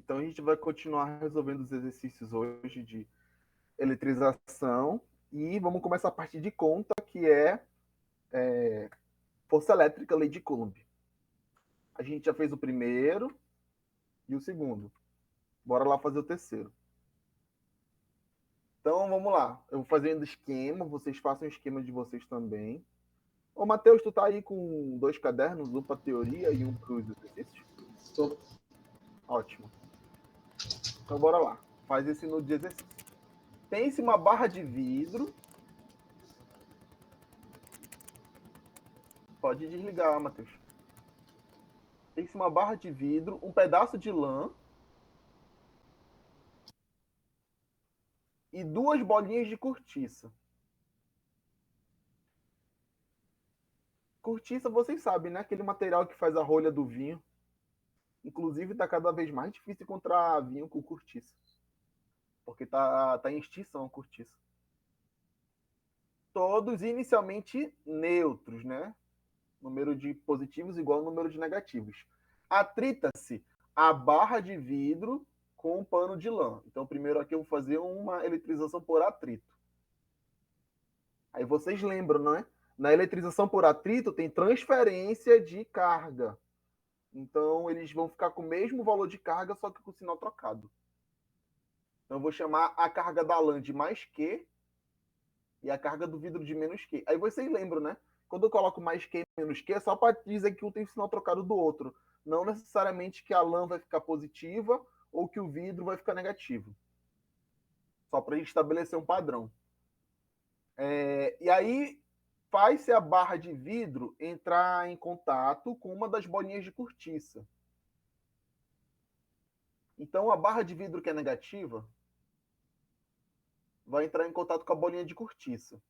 Então a gente vai continuar resolvendo os exercícios hoje de eletrização e vamos começar a partir de conta, que é força elétrica, lei de Coulomb. A gente já fez o primeiro e o segundo. Bora lá fazer o terceiro. Então vamos lá. Eu vou fazendo esquema, vocês façam o esquema de vocês também. Ô, Matheus, tu tá aí com 2 cadernos, um para teoria e um para os exercícios? Estou. Ótimo. Então bora lá. Faz esse no de exercício. Pense uma barra de vidro. Pode desligar, Matheus. Pense uma barra de vidro, um pedaço de lã e 2 bolinhas de cortiça. Cortiça, vocês sabem, né? Aquele material que faz a rolha do vinho. Inclusive, está cada vez mais difícil encontrar vinho com cortiça. Porque tá em extinção a cortiça. Todos inicialmente neutros, né? Número de positivos igual ao número de negativos. Atrita-se a barra de vidro com um pano de lã. Então, primeiro aqui eu vou fazer uma eletrização por atrito. Aí vocês lembram, né? Na eletrização por atrito tem transferência de carga. Então, eles vão ficar com o mesmo valor de carga, só que com o sinal trocado. Então, eu vou chamar a carga da lã de mais Q e a carga do vidro de menos Q. Aí vocês lembram, né? Quando eu coloco mais Q e menos Q, é só para dizer que um tem o sinal trocado do outro. Não necessariamente que a lã vai ficar positiva ou que o vidro vai ficar negativo. Só para estabelecer um padrão. E aí, faz-se a barra de vidro entrar em contato com uma das bolinhas de cortiça. Então, a barra de vidro que é negativa vai entrar em contato com a bolinha de cortiça.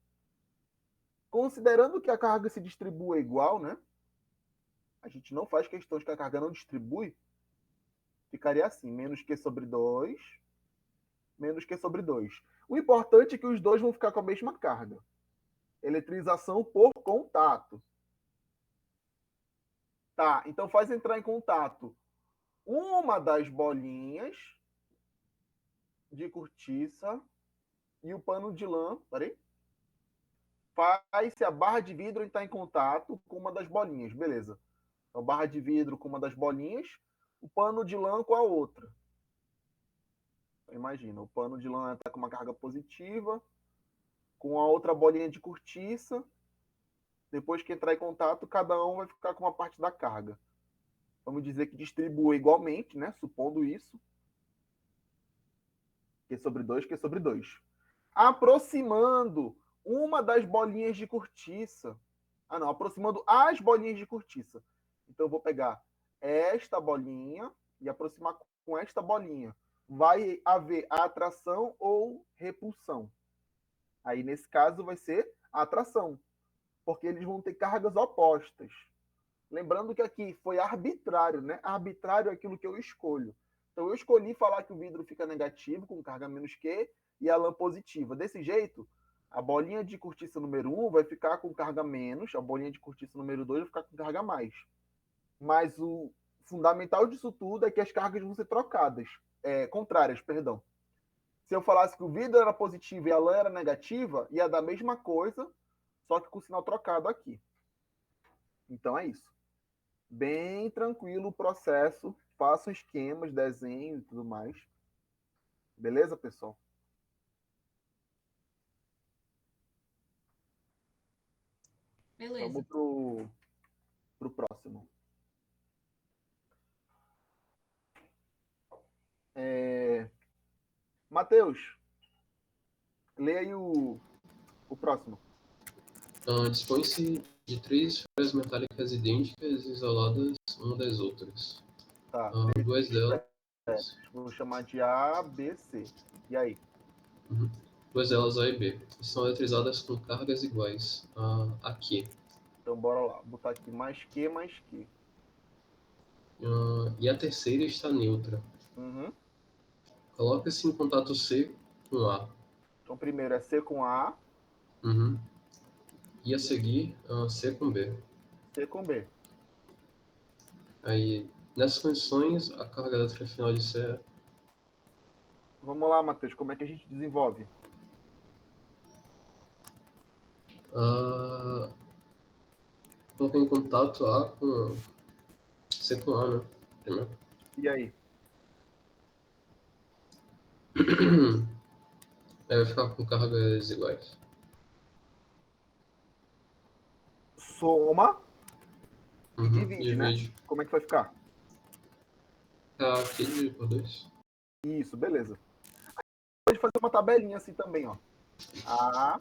Considerando que a carga se distribua igual, né? A gente não faz questão de que a carga não distribui. Ficaria assim, menos Q sobre 2, menos Q sobre 2. O importante é que os dois vão ficar com a mesma carga. Eletrização por contato. Tá, então faz entrar em contato uma das bolinhas de cortiça e o pano de lã. Peraí. Faz-se a barra de vidro entrar em contato com uma das bolinhas. Beleza. Então, barra de vidro com uma das bolinhas, o pano de lã com a outra. Então, imagina, o pano de lã está com uma carga positiva, com a outra bolinha de cortiça. Depois que entrar em contato, cada um vai ficar com uma parte da carga. Vamos dizer que distribua igualmente, né? Supondo isso. Q sobre 2, Q sobre 2. Aproximando uma das bolinhas de cortiça. Ah, não. Aproximando as bolinhas de cortiça. Então, eu vou pegar esta bolinha e aproximar com esta bolinha. Vai haver atração ou repulsão. Aí, nesse caso, vai ser atração. Porque eles vão ter cargas opostas. Lembrando que aqui foi arbitrário, né? Arbitrário é aquilo que eu escolho. Então, eu escolhi falar que o vidro fica negativo, com carga menos Q, e a lã positiva. Desse jeito, a bolinha de cortiça número 1 vai ficar com carga menos, a bolinha de cortiça número 2 vai ficar com carga mais. Mas o fundamental disso tudo é que as cargas vão ser trocadas, contrárias, perdão. Se eu falasse que o vidro era positivo e a lã era negativa, ia dar a mesma coisa, só que com o sinal trocado aqui. Então é isso. Bem tranquilo o processo. Façam esquemas, desenhos e tudo mais. Beleza, pessoal? Beleza. Vamos pro próximo. Matheus, lê aí o próximo. Dispõe-se de 3 esferas metálicas idênticas isoladas uma das outras. Tá. Duas delas. Vou chamar de A, B, C. E aí? Duas delas A e B. São eletrizadas com cargas iguais a Q. Então bora lá. Vou botar aqui mais Q, mais Q. E a terceira está neutra. Uhum. Coloca-se em contato C com A. Então primeiro é C com A. E a seguir, C com B. C com B. Aí Nessas condições, a carga elétrica final de C é Vamos lá, Matheus, como é que a gente desenvolve? a colocar em contato A com C com A, né? Primeiro. E aí? Aí vai ficar com cargas iguais. Soma e Uhum. divide, né? Divide. Como é que vai ficar? Tá aqui dividido por 2. Isso, beleza. Pode fazer uma tabelinha assim também, ó. A,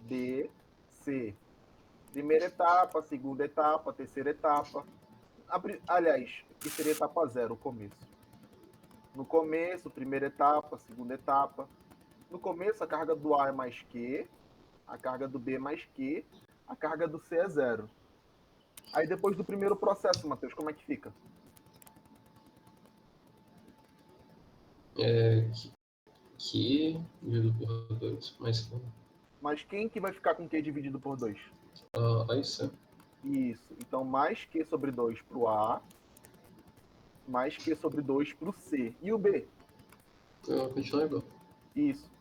B, C. Primeira etapa, segunda etapa, terceira etapa. Aliás, que seria etapa zero, o começo. No começo, primeira etapa, segunda etapa. No começo, a carga do A é mais Q, a carga do B é mais Q, a carga do C é zero. Aí depois do primeiro processo, Matheus, como é que fica? É Q dividido por 2, mais Q. Mas quem que vai ficar com Q dividido por 2? A e C. Isso. Então, mais Q sobre 2 para o A, mais Q sobre 2 para o C. E o B? Continua igual. Isso.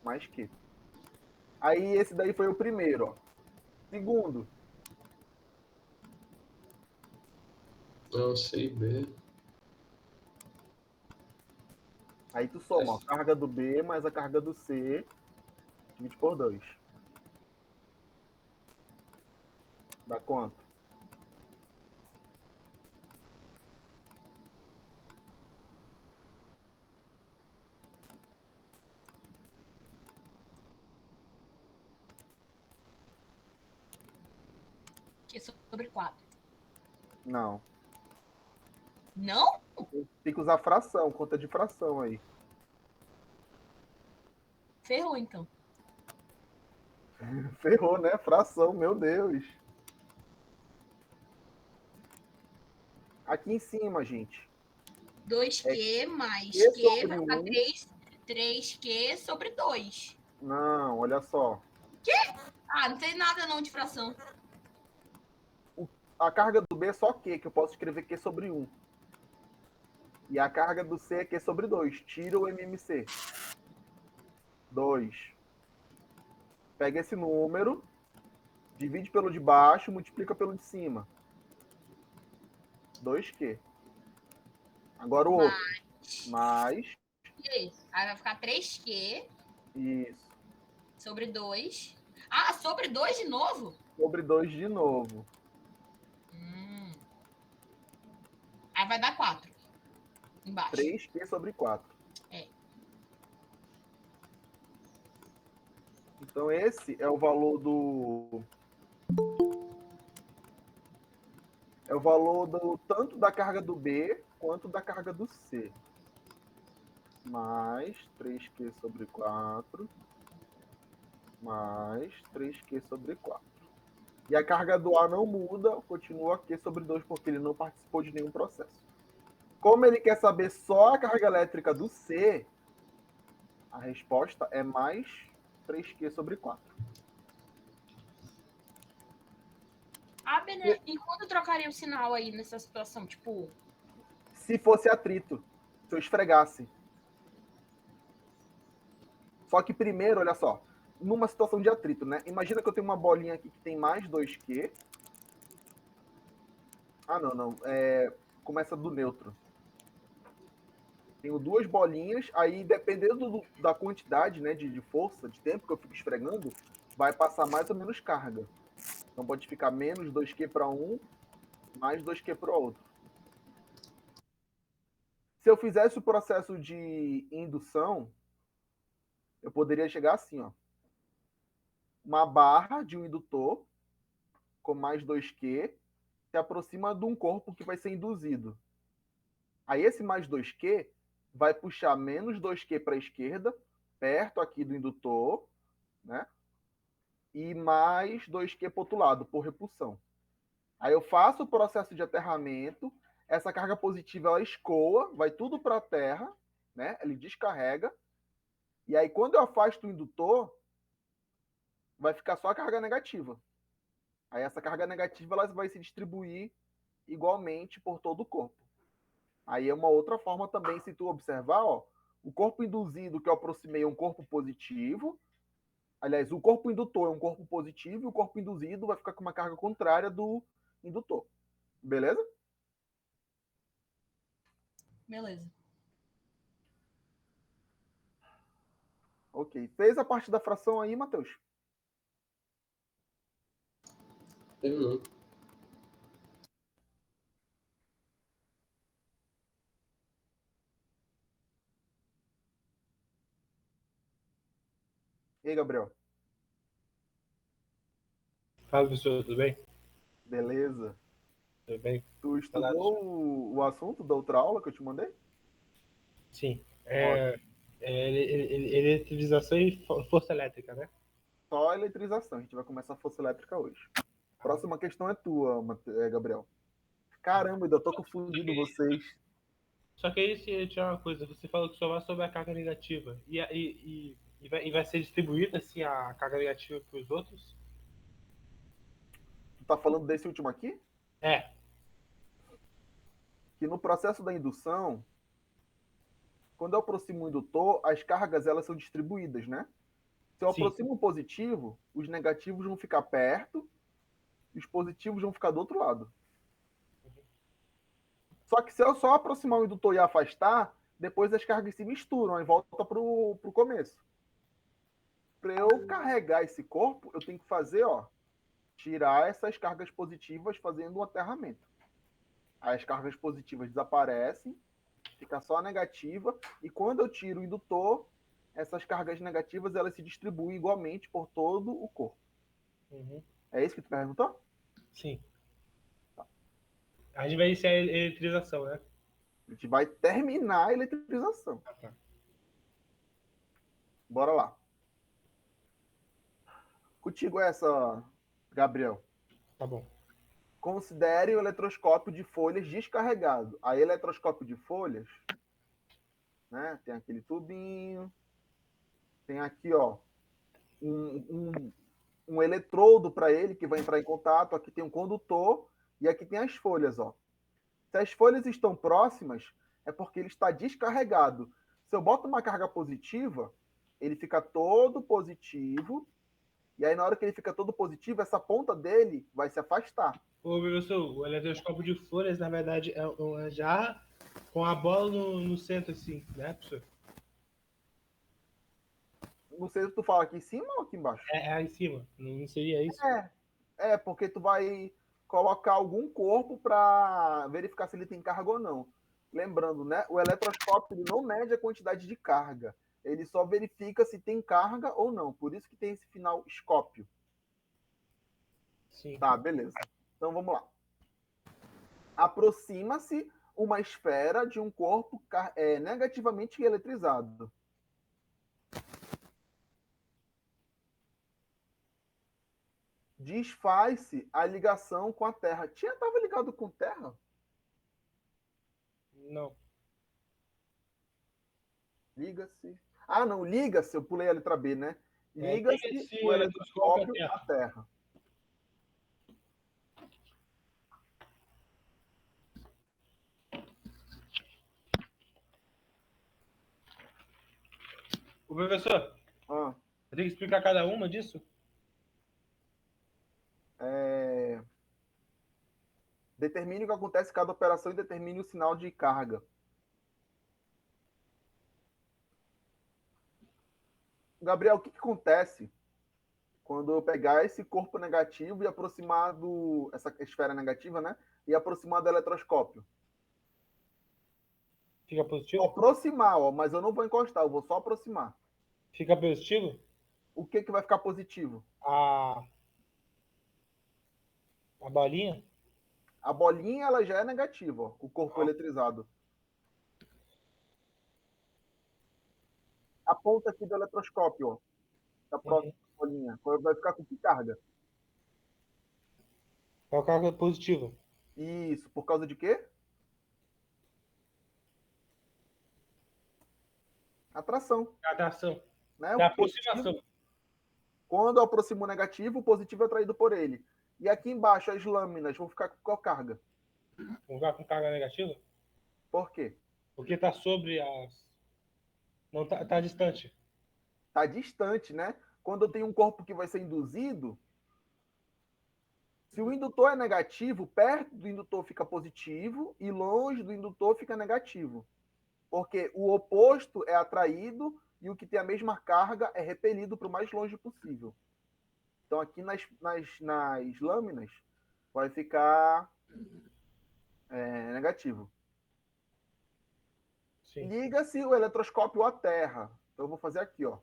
Mais Q. Aí esse daí foi o primeiro, ó. Segundo, C e B. aí tu soma, ó, carga do B mais a carga do C, divide por 2. Dá quanto? Que é sobre 4. Não. Não? Tem que usar fração, conta de fração aí. Ferrou, então. Ferrou, né? Fração, meu Deus. Aqui em cima, gente. 2Q mais Q Q sobre vai ficar 1. 3Q sobre 2. Não, olha só. Ah, não tem nada não de fração. A carga do B é só Q, que eu posso escrever Q sobre 1. E a carga do C é Q sobre 2. Tira o MMC. 2. Pega esse número, divide pelo de baixo, multiplica pelo de cima. 2Q. Agora o outro. Mais. Isso. Aí vai ficar 3Q Isso. sobre 2. Ah, sobre 2 de novo? Sobre 2 de novo. Aí vai dar 4 embaixo. 3Q sobre 4. É. Então esse é o valor do... É o valor do tanto da carga do B quanto da carga do C. Mais 3Q sobre 4. Mais 3Q sobre 4. E a carga do A não muda, continua Q sobre 2, porque ele não participou de nenhum processo. Como ele quer saber só a carga elétrica do C, a resposta é mais 3Q sobre 4. Ah, Bené, e quando trocaria o sinal aí nessa situação? Tipo, Se fosse atrito, se eu esfregasse. Só que primeiro, olha só, numa situação de atrito, né? Imagina que eu tenho uma bolinha aqui que tem mais 2Q. Ah, não. Começa do neutro. Tenho duas bolinhas, aí dependendo da quantidade, né, de força, de tempo que eu fico esfregando, vai passar mais ou menos carga. Então pode ficar menos 2Q para um, mais 2Q para o outro. Se eu fizesse o processo de indução, eu poderia chegar assim, ó. Uma barra de um indutor com mais 2Q se aproxima de um corpo que vai ser induzido. Aí esse mais 2Q vai puxar menos 2Q para a esquerda, perto aqui do indutor, né? E mais 2Q para o outro lado, por repulsão. Aí eu faço o processo de aterramento, essa carga positiva ela escoa, vai tudo para a terra, né? Ele descarrega, e aí quando eu afasto o indutor, vai ficar só a carga negativa. Aí essa carga negativa ela vai se distribuir igualmente por todo o corpo. Aí é uma outra forma também, se tu observar, ó, o corpo induzido que eu aproximei é um corpo positivo. Aliás, o corpo indutor é um corpo positivo e o corpo induzido vai ficar com uma carga contrária do indutor. Beleza? Beleza. Ok. Fez a parte da fração aí, Matheus? Terminou. E aí, Gabriel? Fala, professor, tudo bem? Beleza. Tudo bem? Tu Saudades. estudou o assunto da outra aula que eu te mandei? Sim. Ótimo. Eletrização e força elétrica, né? Só eletrização. A gente vai começar a força elétrica hoje. Próxima questão é tua, Gabriel. Caramba, ainda tô confundindo vocês. Só que aí, se tiver uma coisa, você falou que só vai sobre a carga negativa. E vai ser distribuída assim a carga negativa para os outros? Tu tá falando desse último aqui? É, Que no processo da indução, quando eu aproximo o indutor, as cargas elas são distribuídas, né? Se eu sim. aproximo o positivo, os negativos vão ficar perto e os positivos vão ficar do outro lado. Só que se eu só aproximar o indutor e afastar, depois as cargas se misturam e volta para o começo. Para eu carregar esse corpo, eu tenho que fazer, ó, tirar essas cargas positivas fazendo um aterramento. Aí as cargas positivas desaparecem, fica só a negativa, e quando eu tiro o indutor, essas cargas negativas elas se distribuem igualmente por todo o corpo. Uhum. É isso que tu perguntou? Sim. A gente vai iniciar a eletrização, né? A gente vai terminar a eletrização. Ah, tá. Bora lá. Contigo essa, Gabriel. Tá bom. Considere o eletroscópio de folhas descarregado. Aí, eletroscópio de folhas, né? Tem aquele tubinho, tem aqui, ó, um eletrodo para ele que vai entrar em contato. Aqui tem um condutor e aqui tem as folhas, ó. Se as folhas estão próximas, é porque ele está descarregado. Se eu boto uma carga positiva, ele fica todo positivo. E aí, na hora que ele fica todo positivo, essa ponta dele vai se afastar. Ô, professor, o eletroscópio de folhas, na verdade, é uma jarra com a bola no centro, assim, né, professor? Não sei se tu fala aqui em cima ou aqui embaixo. É aí em cima, não seria isso? Porque tu vai colocar algum corpo para verificar se ele tem carga ou não. Lembrando, né? O eletroscópio ele não mede a quantidade de carga. Ele só verifica se tem carga ou não. Por isso que tem esse final escópio. Sim. Tá, beleza. Então vamos lá. Aproxima-se uma esfera de um corpo negativamente eletrizado. Desfaz-se a ligação com a Terra. Estava ligado com Terra? Não. Liga-se. Ah, não, liga-se. Eu pulei a letra B, né? Liga-se Liga-se o o eletroscópio à eletroscópio à Terra. Terra. Ô, professor, Ah, eu tenho que explicar cada uma disso? determine o que acontece em cada operação e determine o sinal de carga. Gabriel, o que acontece quando eu pegar esse corpo negativo e aproximar essa esfera negativa, né? E aproximar do eletroscópio? Fica Vou positivo? aproximar, ó, mas eu não vou encostar, eu vou só aproximar. Fica positivo? O que vai ficar positivo? A bolinha? A bolinha ela já é negativa, ó, o corpo Ah, eletrizado. A ponta aqui do eletroscópio, ó, da próxima bolinha, vai ficar com que carga? é o carga positiva. Isso, por causa de quê? Atração, Atração. né? O Da positivo, aproximação. quando eu aproximo o negativo, o positivo é atraído por ele. E aqui embaixo as lâminas vão ficar com qual carga? Um lugar com carga negativa? Por quê? Porque tá sobre as. Não tá distante. Está distante, né? Quando eu tenho um corpo que vai ser induzido, se o indutor é negativo, perto do indutor fica positivo e longe do indutor fica negativo. Porque o oposto é atraído e o que tem a mesma carga é repelido para o mais longe possível. Então, aqui nas lâminas, vai ficar negativo. Sim. Liga-se o eletroscópio à Terra. Então, eu vou fazer aqui, ó.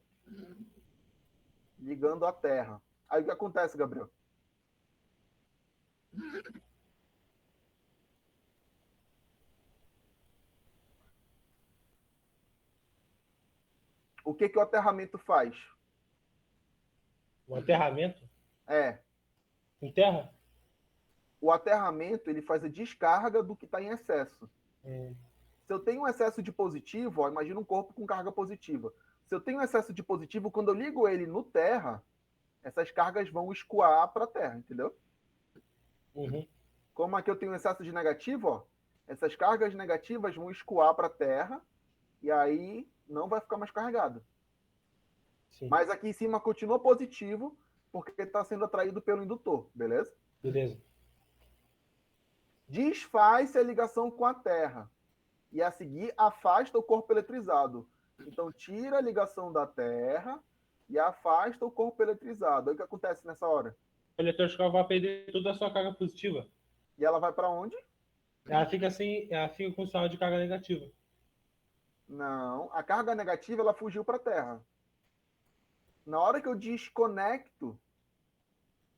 Ligando à Terra. Aí, o que acontece, Gabriel? O que o aterramento faz? O aterramento É, em terra? o aterramento ele faz a descarga do que está em excesso. Hum. Se eu tenho um excesso de positivo, ó, imagina um corpo com carga positiva. Se eu tenho um excesso de positivo, quando eu ligo ele no terra, essas cargas vão escoar para a terra, entendeu? Uhum. Como aqui eu tenho um excesso de negativo, ó, essas cargas negativas vão escoar para a terra e aí não vai ficar mais carregado. Sim. Mas aqui em cima continua positivo porque está sendo atraído pelo indutor, beleza? Beleza. Desfaz-se a ligação com a terra e a seguir afasta o corpo eletrizado. Então tira a ligação da terra e afasta o corpo eletrizado. Aí o que acontece nessa hora? O eletroscópio vai perder toda a sua carga positiva. E ela vai para onde? Ela fica assim, ela fica com sinal de carga negativa. Não, a carga negativa ela fugiu para a terra. Na hora que eu desconecto,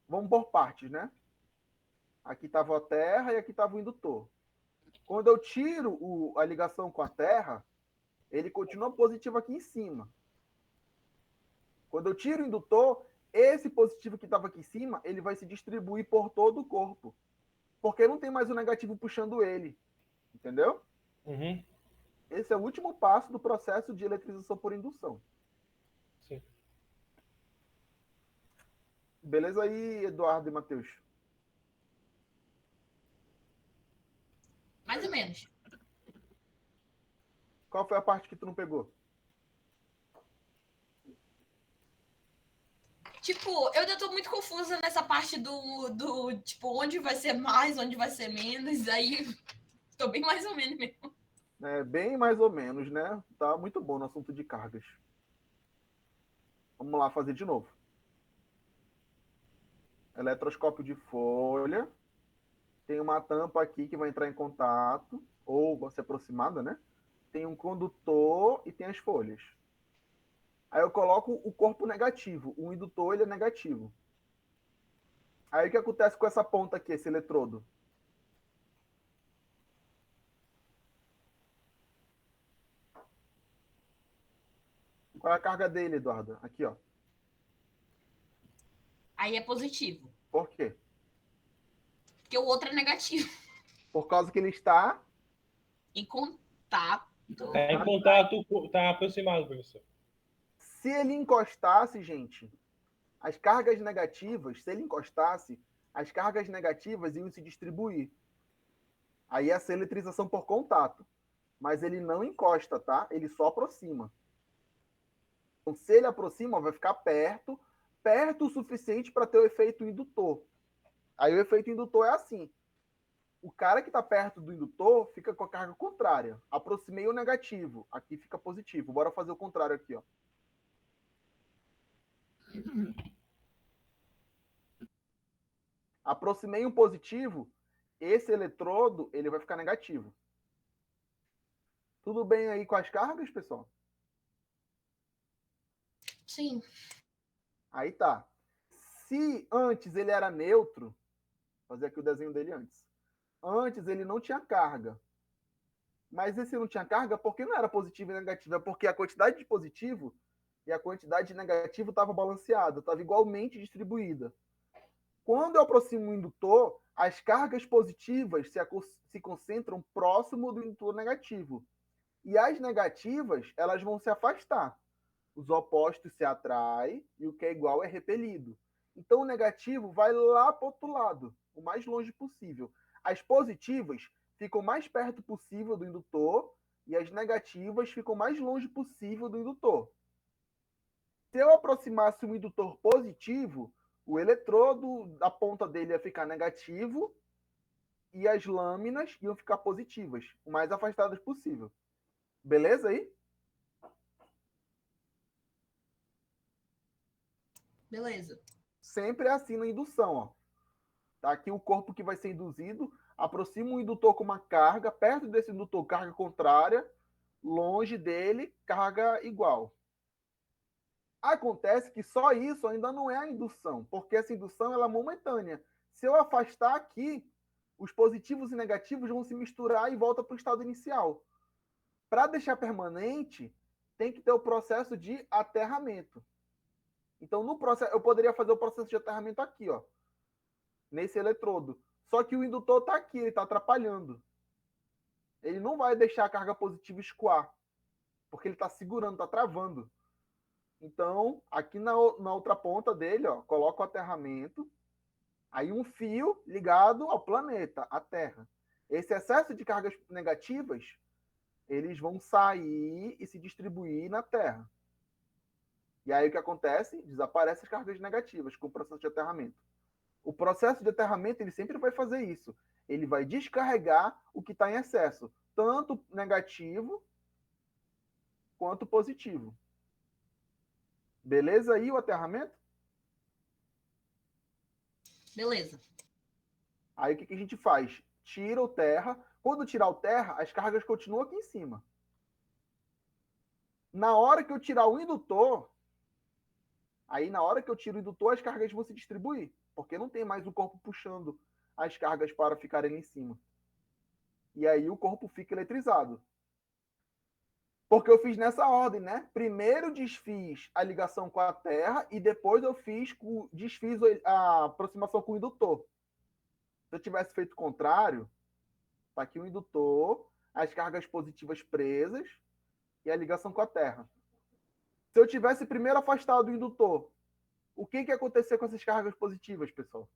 vamos por partes, né? Aqui estava a terra e aqui estava o indutor. Quando eu tiro a ligação com a terra, ele continua positivo aqui em cima. Quando eu tiro o indutor, esse positivo que estava aqui em cima, ele vai se distribuir por todo o corpo. Porque não tem mais o negativo puxando ele. Entendeu? Uhum. Esse é o último passo do processo de eletrização por indução. Sim. Beleza aí, Eduardo e Matheus? Mais ou menos. Qual foi a parte que tu não pegou? Tipo, eu ainda tô muito confusa nessa parte do tipo, onde vai ser mais, onde vai ser menos. Aí, tô bem mais ou menos mesmo. É bem mais ou menos, né? Tá muito bom no assunto de cargas. Vamos lá fazer de novo. Eletroscópio de folha. Tem uma tampa aqui que vai entrar em contato, ou vai ser aproximada, né? Tem um condutor e tem as folhas. Aí eu coloco o corpo negativo. O indutor ele é negativo. Aí o que acontece com essa ponta aqui, esse eletrodo? Qual é a carga dele, Eduardo? Aqui, ó. Aí é positivo. Por quê? Porque o outro é negativo. Por causa que ele está. Em contato. Tá em contato, tá aproximado, professor. Se ele encostasse, gente, as cargas negativas, se ele encostasse, as cargas negativas iam se distribuir. Aí ia ser eletrização por contato. Mas ele não encosta, tá? Ele só aproxima. Então, se ele aproxima, vai ficar perto, perto o suficiente para ter o efeito indutor. Aí o efeito indutor é assim. O cara que está perto do indutor fica com a carga contrária. Aproximei o negativo, aqui fica positivo. Bora fazer o contrário aqui, ó. Aproximei um positivo, esse eletrodo ele vai ficar negativo. Tudo bem aí com as cargas, pessoal? Sim. Aí tá. Se antes ele era neutro, vou fazer aqui o desenho dele antes. Antes ele não tinha carga. Mas esse não tinha carga porque não era positivo e negativo, é porque a quantidade de positivo e a quantidade de negativo estava balanceada, estava igualmente distribuída. Quando eu aproximo o indutor, as cargas positivas se concentram próximo do indutor negativo. E as negativas, elas vão se afastar. Os opostos se atraem e o que é igual é repelido. Então o negativo vai lá para o outro lado, o mais longe possível. As positivas ficam mais perto possível do indutor e as negativas ficam mais longe possível do indutor. Se eu aproximasse um indutor positivo, o eletrodo da ponta dele ia ficar negativo e as lâminas iam ficar positivas, o mais afastadas possível. Beleza aí? Beleza. Sempre é assim na indução, ó. Tá aqui o corpo que vai ser induzido, aproxima o indutor com uma carga, perto desse indutor carga contrária, longe dele carga igual. Acontece que só isso ainda não é a indução, porque essa indução ela é momentânea. Se eu afastar aqui, os positivos e negativos vão se misturar e volta para o estado inicial. Para deixar permanente, tem que ter o processo de aterramento. Então, no processo, eu poderia fazer o processo de aterramento aqui, ó, nesse eletrodo. Só que o indutor está aqui, ele está atrapalhando. Ele não vai deixar a carga positiva escoar, porque ele está segurando, está travando. Então, aqui na outra ponta dele, ó, coloca o aterramento, aí um fio ligado ao planeta, a Terra. Esse excesso de cargas negativas, eles vão sair e se distribuir na Terra. E aí o que acontece? Desaparecem as cargas negativas com o processo de aterramento. O processo de aterramento ele sempre vai fazer isso. Ele vai descarregar o que está em excesso, tanto negativo quanto positivo. Beleza aí o aterramento? Beleza. Aí o que a gente faz? Tira o terra. Quando tirar o terra, as cargas continuam aqui em cima. Na hora que eu tirar o indutor, aí na hora que eu tiro o indutor, as cargas vão se distribuir, porque não tem mais o corpo puxando as cargas para ficarem em cima. E aí o corpo fica eletrizado. Porque eu fiz nessa ordem, né? Primeiro desfiz a ligação com a Terra e depois eu desfiz a aproximação com o indutor. Se eu tivesse feito o contrário, tá aqui o indutor, as cargas positivas presas e a ligação com a Terra. Se eu tivesse primeiro afastado o indutor, o que ia acontecer com essas cargas positivas, pessoal?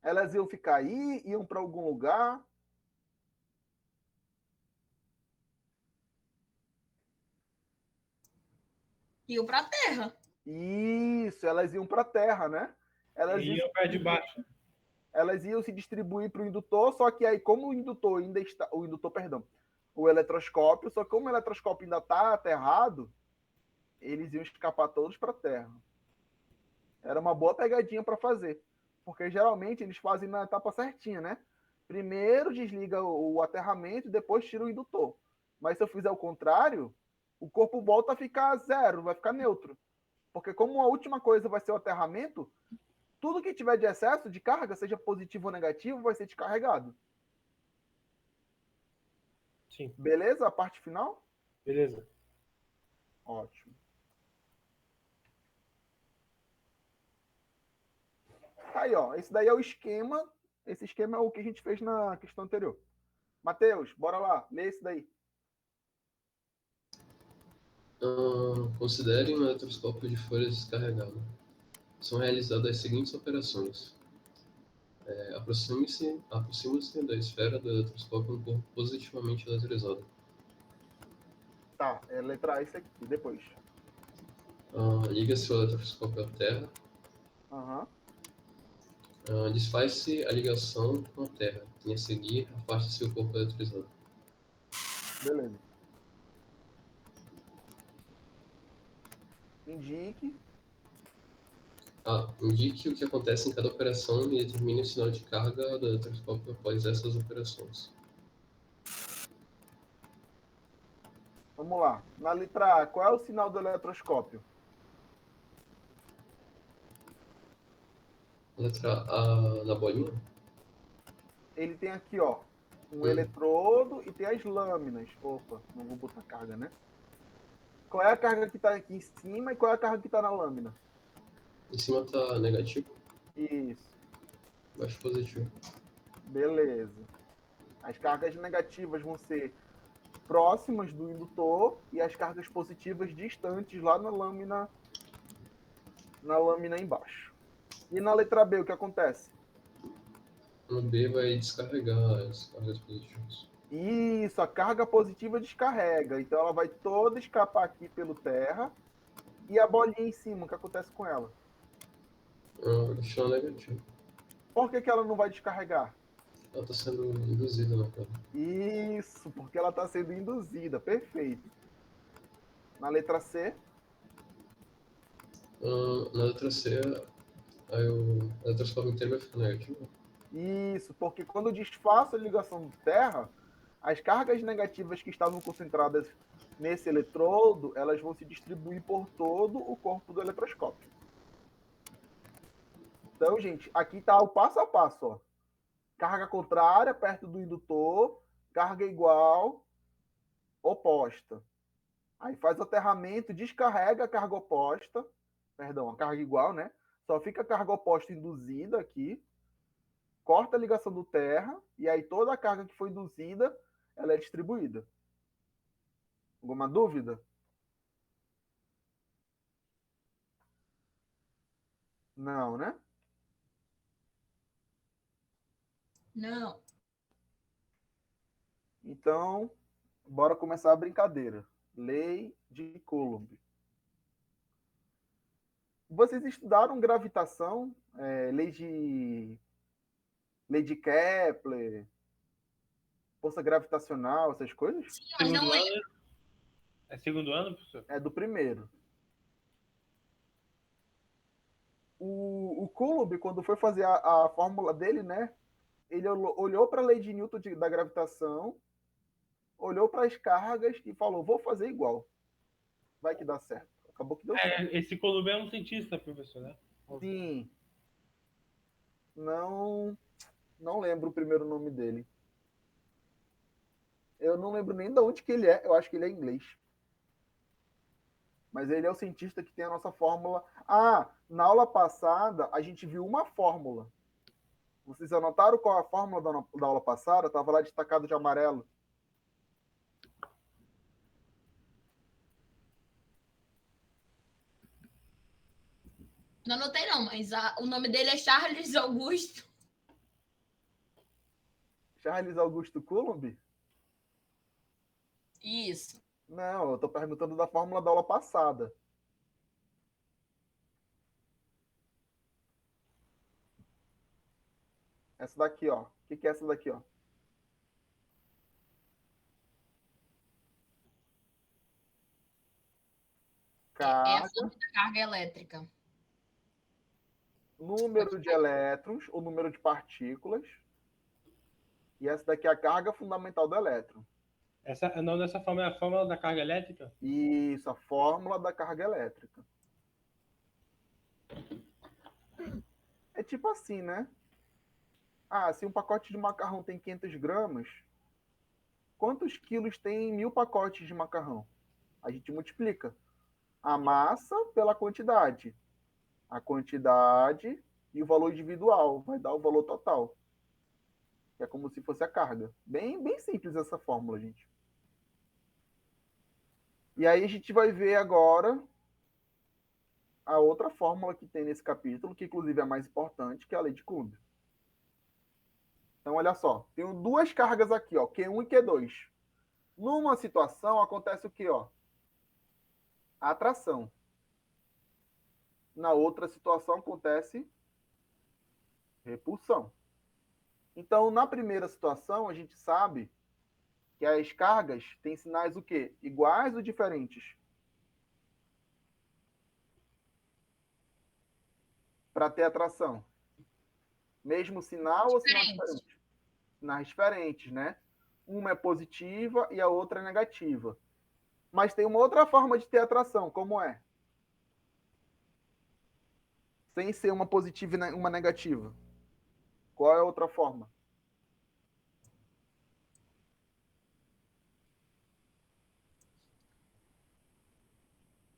Elas iam ficar aí, iam para algum lugar. Iam pra Terra. Isso, elas iam para a Terra, né? E o pé de baixo. Elas iam se distribuir para o indutor, só que aí, como o indutor ainda está. O eletroscópio, só que como o eletroscópio ainda está aterrado, eles iam escapar todos para a Terra. Era uma boa pegadinha para fazer. Porque geralmente eles fazem na etapa certinha, né? Primeiro desliga o aterramento e depois tira o indutor. Mas se eu fizer o contrário, o corpo volta a ficar zero, vai ficar neutro. Porque como a última coisa vai ser o aterramento, tudo que tiver de excesso de carga, seja positivo ou negativo, vai ser descarregado. Sim. Beleza? A parte final? Beleza. Ótimo. Aí, ó. Esse daí é o esquema. Esse esquema é o que a gente fez na questão anterior. Matheus, bora lá. Lê esse daí. Considere um eletroscópio de folha descarregada. São realizadas as seguintes operações. Aproxime-se da esfera do eletroscópio um corpo positivamente eletrizado. Tá, é letra A esse aqui. Depois. Liga-se o eletroscópio à Terra. Aham. Desfaz-se a ligação com a Terra. E a seguir, afaste-se o corpo eletrizado. Beleza. Indique. Indique o que acontece em cada operação e determine o sinal de carga do eletroscópio após essas operações. Vamos lá. Na letra A, qual é o sinal do eletroscópio? Letra A na bolinha. Ele tem aqui, ó, um eletrodo e tem as lâminas. Opa, não vou botar carga, né? Qual é a carga que está aqui em cima e qual é a carga que está na lâmina? Em cima está negativo, Isso. embaixo positivo. Beleza. As cargas negativas vão ser próximas do indutor e as cargas positivas distantes lá na lâmina na lâmina embaixo. E na letra B, o que acontece? No B vai descarregar as cargas positivas. Isso, a carga positiva descarrega. Então ela vai toda escapar aqui pelo terra. E a bolinha em cima, o que acontece com ela? Chão negativo. Por que ela não vai descarregar? Ela está sendo induzida na carga. Isso, porque ela está sendo induzida. Perfeito. Na letra C, Na letra C, aí a transforma inteira vai ficar negativa. isso, porque quando eu desfaço a ligação do terra, as cargas negativas que estavam concentradas nesse eletrodo, elas vão se distribuir por todo o corpo do eletroscópio. Então, gente, aqui está o passo a passo, ó. Carga contrária perto do indutor, carga igual, oposta. Aí faz o aterramento, descarrega a carga oposta, perdão, a carga igual, né? Só fica a carga oposta induzida aqui, corta a ligação do terra, e aí toda a carga que foi induzida, ela é distribuída. Alguma dúvida? Não, né? Não. Então, bora começar a brincadeira. Lei de Coulomb. Vocês estudaram gravitação, lei de Kepler, força gravitacional, essas coisas? Sim, mas não Segundo é. ano? É segundo ano, professor? É do primeiro. O Coulomb, quando foi fazer a fórmula dele, né? Ele olhou para a lei de Newton da gravitação, olhou para as cargas e falou: vou fazer igual. Vai que dá certo. Acabou que deu certo. Esse Columbo é um cientista, professor, né? Sim. Não, não lembro o primeiro nome dele. Eu não lembro nem de onde que ele é. Eu acho que ele é inglês. Mas ele é o cientista que tem a nossa fórmula. Ah, na aula passada a gente viu uma fórmula. Vocês anotaram qual é a fórmula da aula passada? Estava lá destacado de amarelo. Não anotei, não, mas o nome dele é Charles Augusto. Charles Augusto Coulomb? Isso. Não, eu estou perguntando da fórmula da aula passada. Essa daqui, ó. O que é essa daqui, ó? É a Carga, força da carga elétrica. número de elétrons ou número de partículas. E essa daqui é a carga fundamental do elétron. O nome dessa fórmula é a fórmula da carga elétrica? Isso, a fórmula da carga elétrica. É tipo assim, né? Ah, se um pacote de macarrão tem 500 gramas, quantos quilos tem 1000 pacotes de macarrão? A gente multiplica a massa pela quantidade. A quantidade e o valor individual vai dar o valor total. Que é como se fosse a carga. Bem, bem simples essa fórmula, gente. E aí a gente vai ver agora a outra fórmula que tem nesse capítulo, que inclusive é a mais importante, que é a lei de Coulomb. Então, olha só, tenho duas cargas aqui, ó, Q1 e Q2. Numa situação, acontece o quê? Ó? A atração. Na outra situação, acontece repulsão. Então, na primeira situação, a gente sabe que as cargas têm sinais o quê? Iguais ou diferentes? Para ter atração. Mesmo sinal ou sinal diferente? Sinais diferentes, né? Uma é positiva e a outra é negativa. Mas tem uma outra forma de ter atração, como é? Sem ser uma positiva e uma negativa. Qual é a outra forma?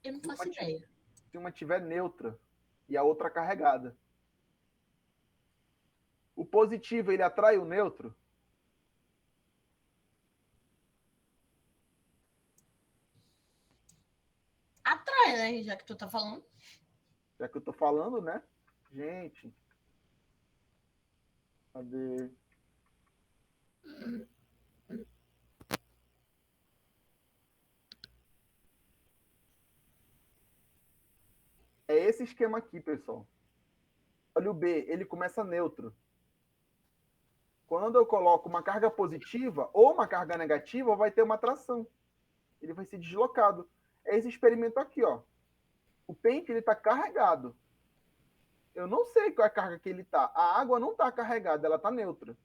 Eu não Se faço uma, ideia. se uma tiver neutra e a outra carregada. O positivo, ele atrai o neutro? Atrai, né? Já que tu tá falando. Já que eu tô falando, né? Gente, cadê? É esse esquema aqui, pessoal. Olha o B, ele começa neutro. Quando eu coloco uma carga positiva ou uma carga negativa, vai ter uma atração. Ele vai ser deslocado. É esse experimento aqui, ó. O pente ele está carregado. Eu não sei qual é a carga que ele está. A água não está carregada, ela está neutra.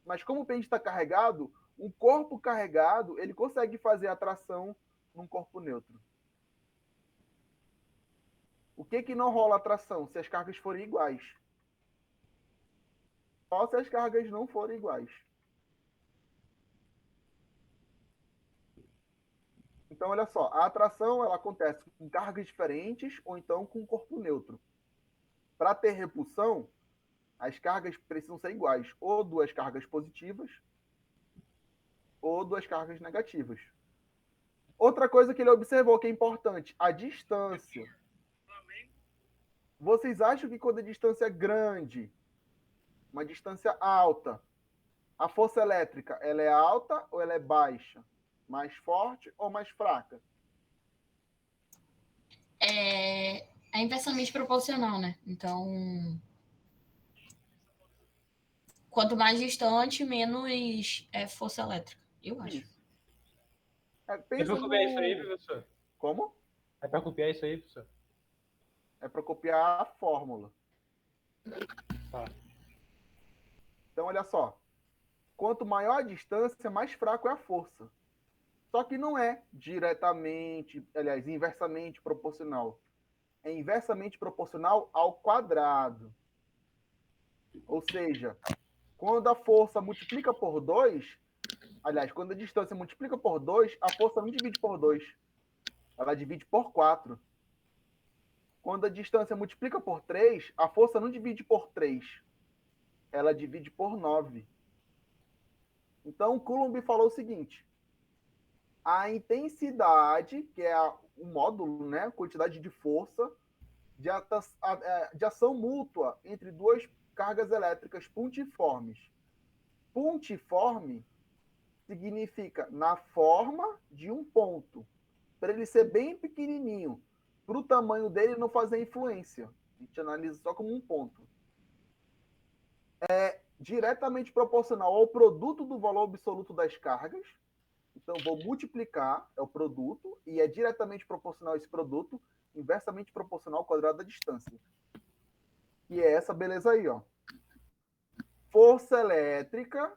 Mas como o pente está carregado, um corpo carregado ele consegue fazer atração num corpo neutro. O que não rola atração se as cargas forem iguais? Só se as cargas não forem iguais. Então, olha só, a atração ela acontece com cargas diferentes ou então com um corpo neutro. Para ter repulsão, as cargas precisam ser iguais, ou duas cargas positivas ou duas cargas negativas. Outra coisa que ele observou que é importante, a distância. Vocês acham que quando a distância é grande, uma distância alta, a força elétrica ela é alta ou ela é baixa? Mais forte ou mais fraca? É inversamente proporcional, né? Então, quanto mais distante, menos força elétrica, eu acho. Isso. É Pensa pra copiar isso aí, no... professor? Como? É pra copiar isso aí, professor? É para copiar a fórmula. Tá. Então, olha só. Quanto maior a distância, mais fraco é a força. Só que não é diretamente, aliás, inversamente proporcional. É inversamente proporcional ao quadrado. Ou seja, quando a força multiplica por 2, aliás, quando a distância multiplica por 2, a força não divide por 2, ela divide por 4. Quando a distância multiplica por 3, a força não divide por 3, ela divide por 9. Então, Coulomb falou o seguinte: a intensidade, que é o módulo, né, quantidade de força, de ação mútua entre duas cargas elétricas puntiformes. Puntiforme significa na forma de um ponto. Para ele ser bem pequenininho, para o tamanho dele não fazer influência. A gente analisa só como um ponto. É diretamente proporcional ao produto do valor absoluto das cargas. Então, vou multiplicar, é o produto, e é diretamente proporcional a esse produto, inversamente proporcional ao quadrado da distância. E é essa beleza aí, ó. Força elétrica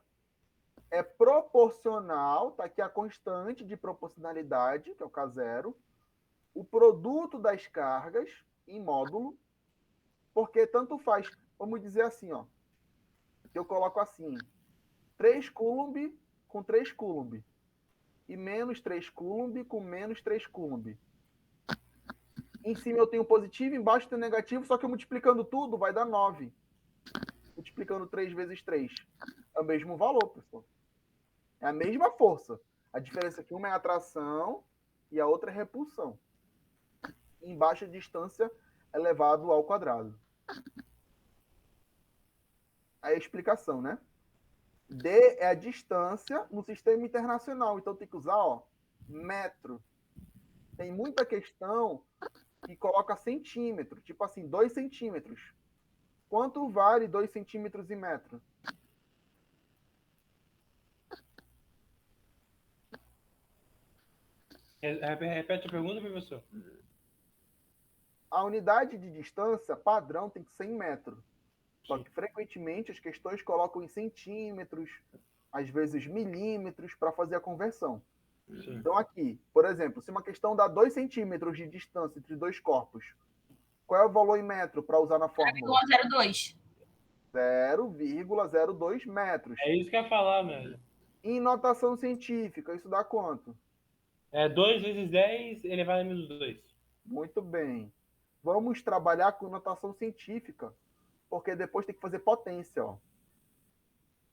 é proporcional, tá aqui a constante de proporcionalidade, que é o K0, o produto das cargas em módulo, porque tanto faz, vamos dizer assim, ó, que eu coloco assim, 3 Coulomb com 3 Coulomb, e menos 3 Coulomb com menos 3 Coulomb. Em cima eu tenho positivo, embaixo eu tenho negativo, só que multiplicando tudo vai dar 9. Multiplicando 3 vezes 3. É o mesmo valor, pessoal. É a mesma força. A diferença é que uma é atração e a outra é repulsão. Em baixa distância elevado ao quadrado. Aí a explicação, né? D é a distância no sistema internacional. Então tem que usar, ó, metro. Tem muita questão que coloca centímetro. Tipo assim, 2 centímetros. Quanto vale 2 centímetros em metro? Repete a pergunta, professor. A unidade de distância padrão tem que ser em metro. Só Sim. que frequentemente as questões colocam em centímetros, às vezes milímetros, para fazer a conversão. Sim. Então aqui, por exemplo, se uma questão dá 2 centímetros de distância entre dois corpos, qual é o valor em metro para usar na fórmula? 0,02. 0,02 metros. É isso que eu ia falar, velho. Em notação científica, isso dá quanto? É 2 vezes 10 elevado a menos 2. Muito bem. Vamos trabalhar com notação científica, porque depois tem que fazer potência, ó.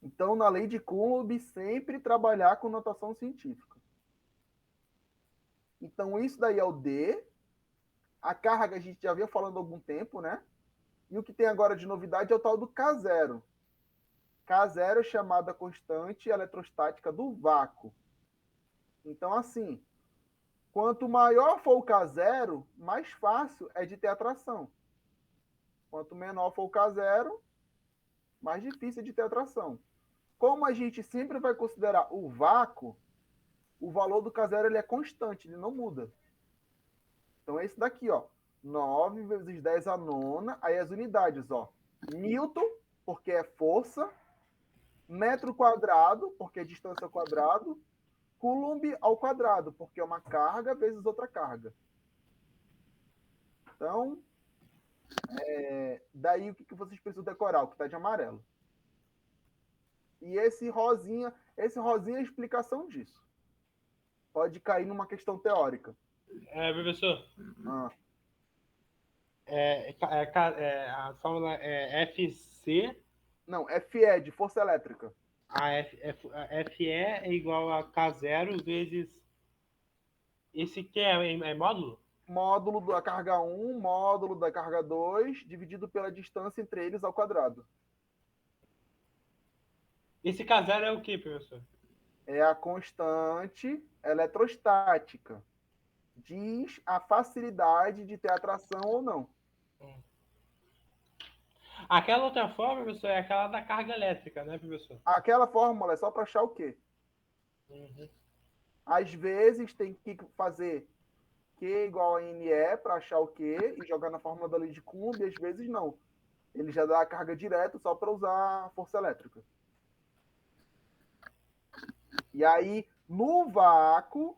Então, na lei de Coulomb, sempre trabalhar com notação científica. Então, isso daí é o D. A carga a gente já vinha falando há algum tempo, né? E o que tem agora de novidade é o tal do K0. K0 é chamada constante eletrostática do vácuo. Então, assim, quanto maior for o K0, mais fácil é de ter atração. Quanto menor for o K0, mais difícil é de ter atração. Como a gente sempre vai considerar o vácuo, o valor do K0 ele é constante, ele não muda. Então é esse daqui, ó. 9 vezes 10 a nona, aí as unidades, ó. Newton, porque é força, metro quadrado, porque é distância ao quadrado, Coulomb ao quadrado, porque é uma carga vezes outra carga. Então, daí o que vocês precisam decorar? O que está de amarelo. E esse rosinha é a explicação disso. Pode cair numa questão teórica. Professor, Ah, a fórmula é FC, não, FE, de força elétrica. a FE é igual a K0 vezes esse que é módulo? Módulo da carga 1, módulo da carga 2, dividido pela distância entre eles ao quadrado. Esse K0 é o que, professor? É a constante eletrostática. Diz a facilidade de ter atração ou não. Aquela outra forma, professor, é aquela da carga elétrica, né, professor? Aquela fórmula é só para achar o quê? Uhum. Às vezes tem que fazer Q igual a NE para achar o Q e jogar na fórmula da lei de Coulomb, e às vezes não. Ele já dá a carga direto só para usar a força elétrica. E aí, no vácuo,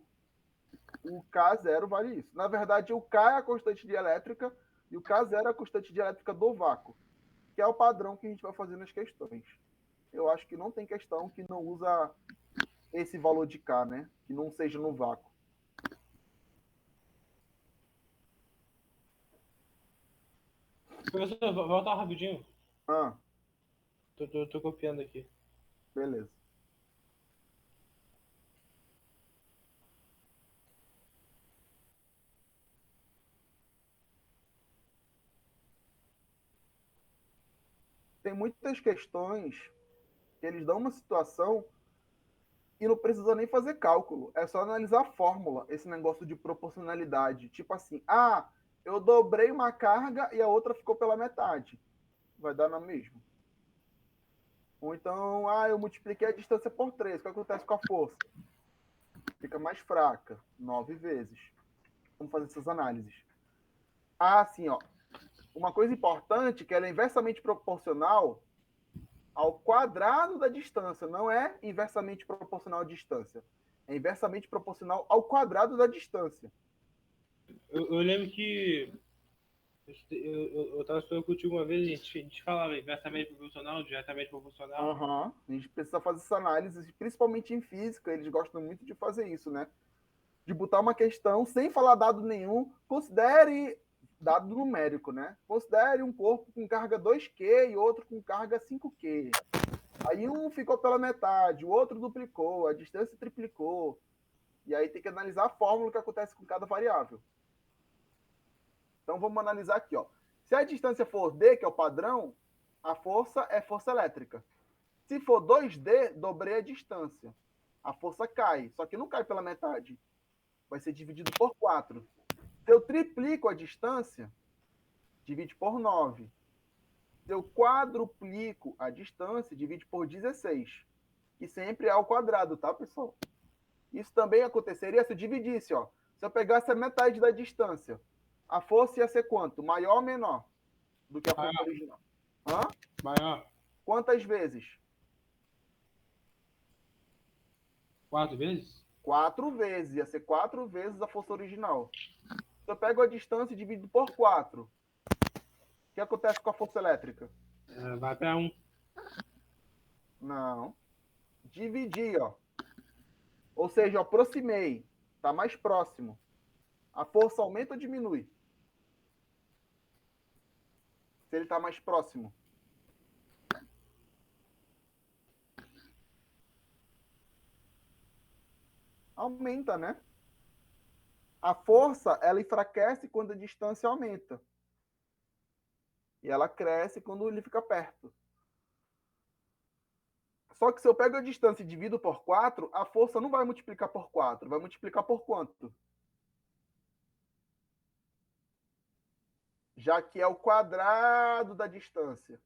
o K0 vale isso. Na verdade, o K é a constante de elétrica e o K0 é a constante de elétrica do vácuo, que é o padrão que a gente vai fazer nas questões. Eu acho que não tem questão que não usa esse valor de K, né? Que não seja no vácuo. Professor, volta rapidinho. Ah, Tô copiando aqui. beleza. Tem muitas questões que eles dão uma situação e não precisa nem fazer cálculo. É só analisar a fórmula, esse negócio de proporcionalidade. Tipo assim, eu dobrei uma carga e a outra ficou pela metade. Vai dar na mesma. Ou então, eu multipliquei a distância por 3. O que acontece com a força? Fica mais fraca, 9 vezes. Vamos fazer essas análises. Sim, ó. Uma coisa importante que ela é inversamente proporcional ao quadrado da distância, não é inversamente proporcional à distância. É inversamente proporcional ao quadrado da distância. Eu lembro que eu estava estudando contigo uma vez, a gente falava inversamente proporcional, diretamente proporcional. Uhum. A gente precisa fazer essa análise, principalmente em física, eles gostam muito de fazer isso, né? De botar uma questão sem falar dado nenhum, considere dado numérico, né? Considere um corpo com carga 2Q e outro com carga 5Q. Aí um ficou pela metade, o outro duplicou, a distância triplicou. E aí tem que analisar a fórmula que acontece com cada variável. Então vamos analisar aqui, ó. Se a distância for D, que é o padrão, a força é força elétrica. Se for 2D, dobrei a distância. A força cai, só que não cai pela metade. Vai ser dividido por 4. Se eu triplico a distância, divide por 9. Se eu quadruplico a distância, divide por 16. Que sempre é ao quadrado, tá, pessoal? Isso também aconteceria se eu dividisse, ó. Se eu pegasse a metade da distância, a força ia ser quanto? Maior ou menor do que a força original? Maior. Quantas vezes? 4 vezes? 4 vezes. Ia ser 4 vezes a força original. Se eu pego a distância e divido por 4, o que acontece com a força elétrica? Vai para 1. Não. Dividir, ó. Ou seja, eu aproximei. Está mais próximo. A força aumenta ou diminui? Se ele está mais próximo. Aumenta, né? A força, ela enfraquece quando a distância aumenta. E ela cresce quando ele fica perto. Só que se eu pego a distância e divido por 4, a força não vai multiplicar por 4. Vai multiplicar por quanto? Já que é o quadrado da distância.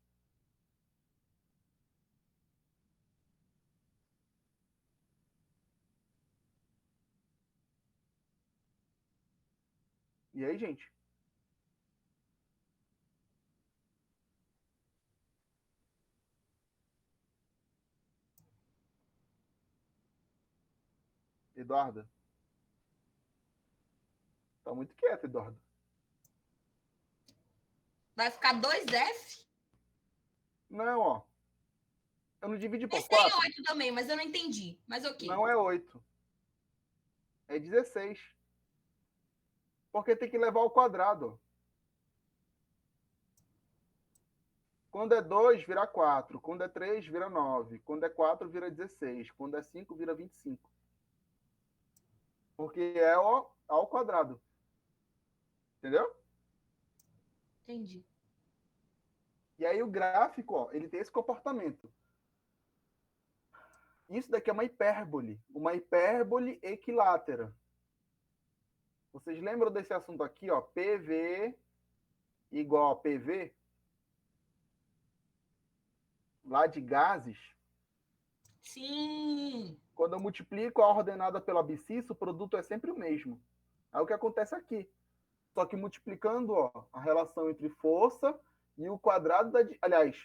E aí, gente? Eduarda? Tá muito quieto, Eduarda. Vai ficar 2F? Não, ó. Eu não dividi por Esse tem 4? 8 também, mas eu não entendi. Mas ok. Não é 8. É 16. Porque tem que levar ao quadrado. Quando é 2, vira 4. Quando é 3, vira 9. Quando é 4, vira 16. Quando é 5, vira 25. Porque é ao quadrado. Entendeu? Entendi. E aí o gráfico, ó, ele tem esse comportamento. Isso daqui é uma hipérbole. Uma hipérbole equilátera. Vocês lembram desse assunto aqui, ó? PV igual a PV? Lá de gases. Sim. Quando eu multiplico a ordenada pela abscissa, o produto é sempre o mesmo. É o que acontece aqui. Só que multiplicando, ó, a relação entre força e o quadrado da... Aliás,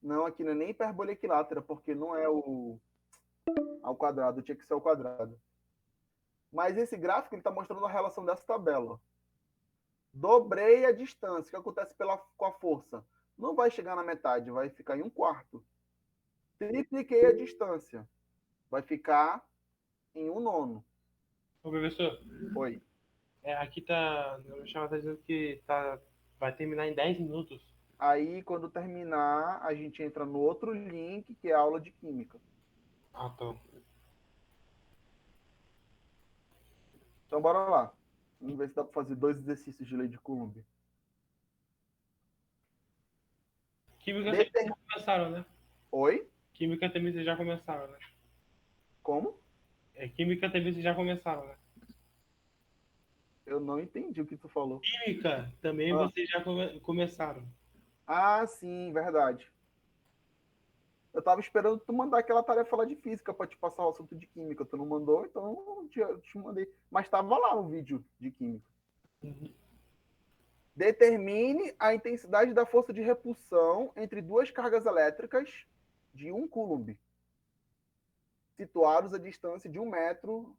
não, aqui não é nem hipérbole equilátera, porque não é ao quadrado, tinha que ser ao quadrado. Mas esse gráfico está mostrando a relação dessa tabela. Ó. Dobrei a distância, o que acontece com a força? Não vai chegar na metade, vai ficar em 1/4. Tripliquei a distância, vai ficar em 1/9. Ô, professor, Oi. aqui tá. O Chama tá dizendo que vai terminar em 10 minutos. Aí, quando terminar, a gente entra no outro link, que é a aula de química. Ah, tá. Então, bora lá. Vamos ver se dá para fazer 2 exercícios de lei de Coulomb. Química também vocês já começaram, né? Oi? Química também vocês já começaram, né? Como? Química também vocês já começaram, né? Eu não entendi o que tu falou. Química também Ah, vocês já começaram. sim, verdade. Eu tava esperando tu mandar aquela tarefa lá de física para te passar o assunto de química. Tu não mandou, então eu te mandei. Mas tava lá o vídeo de química. Uhum. Determine a intensidade da força de repulsão entre duas cargas elétricas de 1 Coulomb, situados a distância de 1 metro,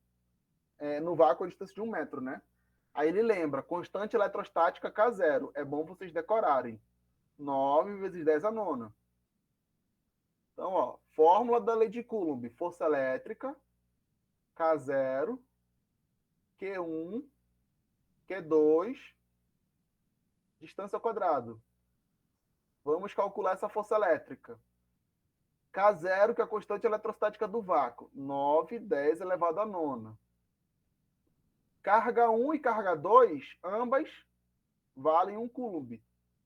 no vácuo a distância de 1 metro, né? Aí ele lembra, constante eletrostática K0. É bom vocês decorarem. 9 vezes 10 a nona. Então, ó, fórmula da lei de Coulomb. Força elétrica, K0, Q1, Q2, distância ao quadrado. Vamos calcular essa força elétrica. K0, que é a constante eletrostática do vácuo. 9, 10 elevado à nona. Carga 1 e carga 2, ambas valem 1 Coulomb.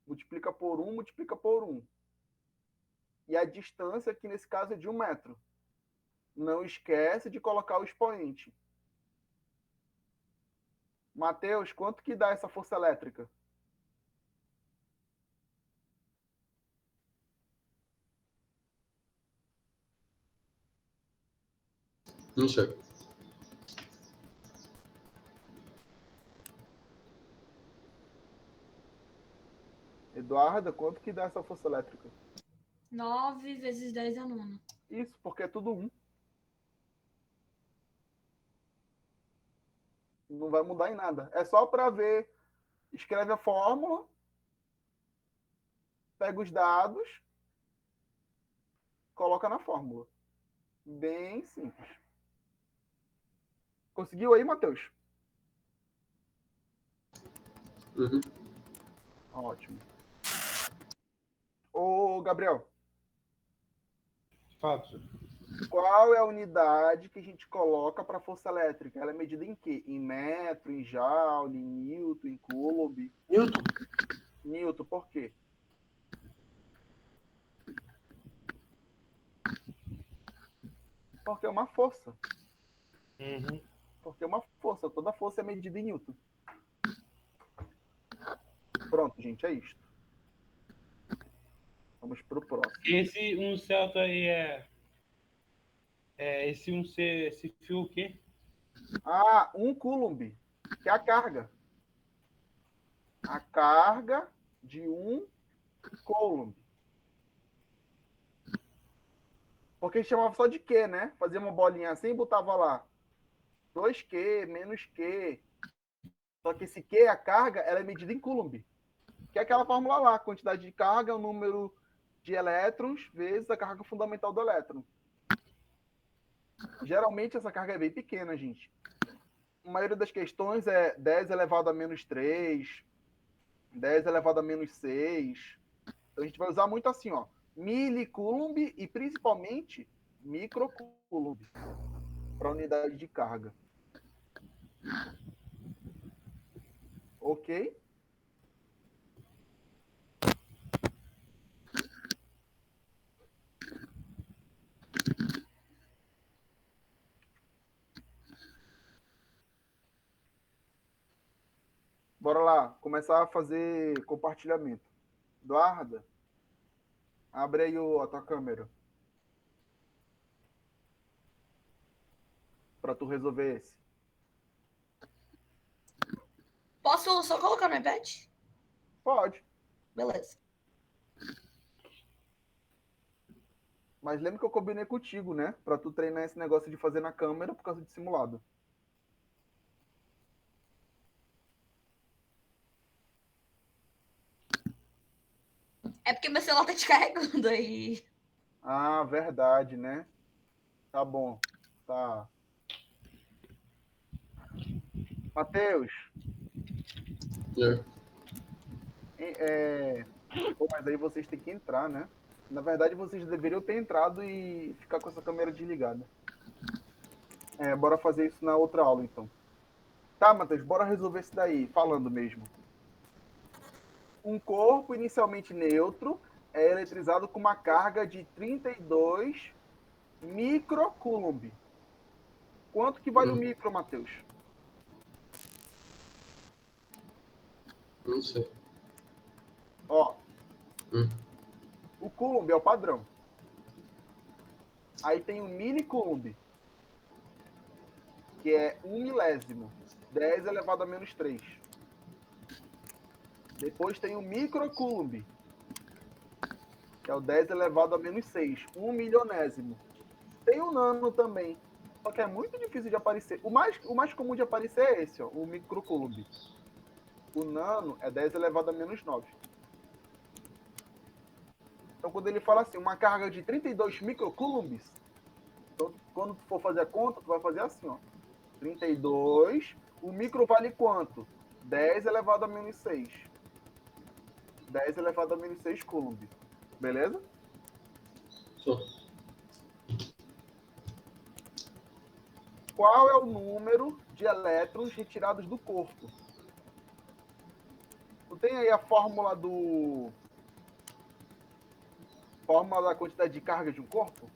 Multiplica por 1, multiplica por 1. E a distância aqui nesse caso é de 1 metro. Não esquece de colocar o expoente. Mateus, quanto que dá essa força elétrica? Não sei. Eduarda, quanto que dá essa força elétrica? 9 vezes 10 a nona. Isso, porque é tudo 1. Não vai mudar em nada. É só para ver. Escreve a fórmula, pega os dados, coloca na fórmula. Bem simples. Conseguiu aí, Matheus? Uhum. Ótimo. Ô, Gabriel, Fala, professor. Qual é a unidade que a gente coloca para força elétrica? Ela é medida em quê? Em metro, em joule, em newton, em coulomb? Newton. Newton, por quê? Porque é uma força. Uhum. Porque é uma força. Toda força é medida em newton. Pronto, gente, é isto. Vamos para o próximo. Esse 1 celta aí esse 1C, esse fio o quê? Ah, 1 coulomb, que é a carga. A carga de 1 coulomb. Porque chamava só de Q, né? Fazia uma bolinha assim e botava lá 2Q, menos Q. Só que esse Q, a carga, ela é medida em coulomb. Que é aquela fórmula lá, quantidade de carga, o número de elétrons vezes a carga fundamental do elétron. Geralmente essa carga é bem pequena, gente. A maioria das questões é 10 elevado a menos 3, 10 elevado a menos 6. Então a gente vai usar muito assim, ó, milicoulomb e principalmente microcoulomb para unidade de carga. Ok? Bora lá, começar a fazer compartilhamento. Eduarda, abre aí a tua câmera para tu resolver esse. Posso só colocar no iPad? Pode, Beleza. mas lembra que eu combinei contigo, né? Para tu treinar esse negócio de fazer na câmera por causa de simulado. É porque meu celular tá descarregando aí. Ah, verdade, né? Tá bom. Tá. Matheus, pô, mas aí vocês têm que entrar, né? Na verdade, vocês deveriam ter entrado e ficar com essa câmera desligada. Bora fazer isso na outra aula, então. Tá, Matheus, bora resolver isso daí, falando mesmo. Um corpo inicialmente neutro é eletrizado com uma carga de 32 microcoulomb. Quanto que vale o micro, Matheus? Não sei. Ó, Hum. o coulomb é o padrão. Aí tem o milicoulomb, que é 1 milésimo, 10 elevado a menos 3. Depois tem o microcoulomb, que é o 10 elevado a menos 6, 1 milionésimo. Tem o nano também, só que é muito difícil de aparecer. O mais comum de aparecer é esse, ó, o microcoulomb. O nano é 10 elevado a menos 9. Então, quando ele fala assim, uma carga de 32 microcoulombs, então, quando tu for fazer a conta, tu vai fazer assim, ó. 32, o micro vale quanto? 10 elevado a menos 6. 10 elevado a menos 6 coulomb. Beleza? Só. Qual é o número de elétrons retirados do corpo? Tu tem aí a fórmula da quantidade de carga de um corpo?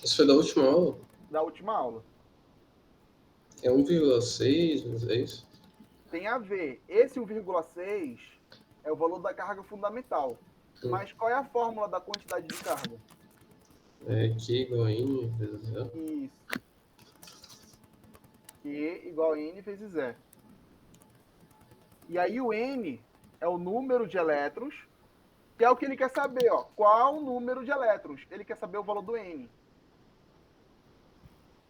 Isso foi da última aula? Da última aula. É 1,6, mas é isso? Tem a ver. Esse 1,6 é o valor da carga fundamental. Mas qual é a fórmula da quantidade de carga? É Q igual a N vezes L. Isso. Q igual a N vezes E. E aí o N é o número de elétrons, que é o que ele quer saber, ó. Qual o número de elétrons? Ele quer saber o valor do N.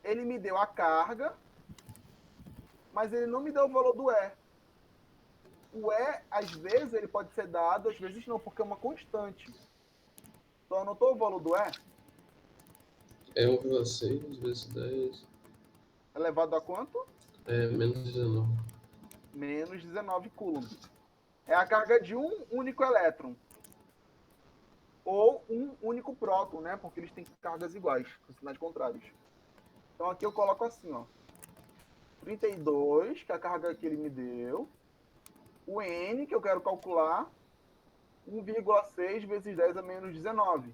Ele me deu a carga, mas ele não me deu o valor do E. O E, às vezes, ele pode ser dado, às vezes não, porque é uma constante. Então, anotou o valor do E? É 1,6 vezes 10 Elevado a quanto? é menos 19. Menos 19 coulomb. é a carga de um único elétron. Ou um único próton, né? Porque eles têm cargas iguais, com sinais contrários. Então aqui eu coloco assim, ó. 32, que é a carga que ele me deu. O N, que eu quero calcular. 1,6 vezes 10 a menos 19.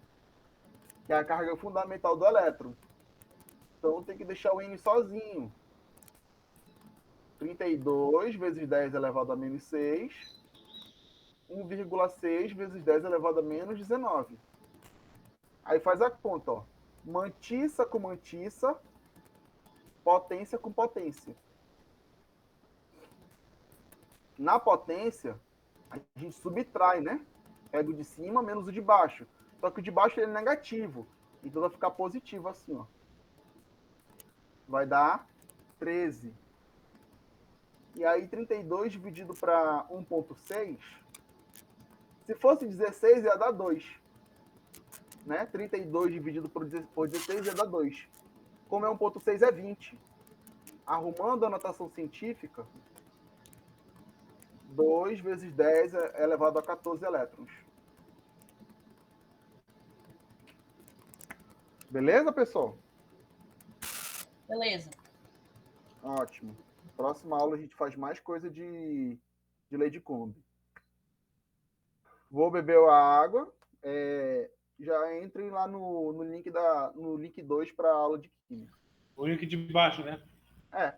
Que é a carga fundamental do elétron. Então tem que deixar o N sozinho. 32 vezes 10 elevado a menos 6. 1,6 vezes 10 elevado a menos 19. Aí faz a conta, ó. Mantissa com mantissa, potência com potência. Na potência, a gente subtrai, né? Pega o de cima menos o de baixo. Só que o de baixo ele é negativo. Então vai ficar positivo assim, ó. Vai dar 13. E aí 32 dividido para 1,6. Se fosse 16, ia dar 2. Né? 32 dividido por 16 ia dar 2. Como é 1,6 é 20. Arrumando a notação científica, 2 vezes 10 é elevado a 14 elétrons. Beleza, pessoal? Beleza. Ótimo. Próxima aula a gente faz mais coisa de lei de Coulomb. Vou beber a água. Já entrem lá no link 2 para a aula de química. O link de baixo, né? É.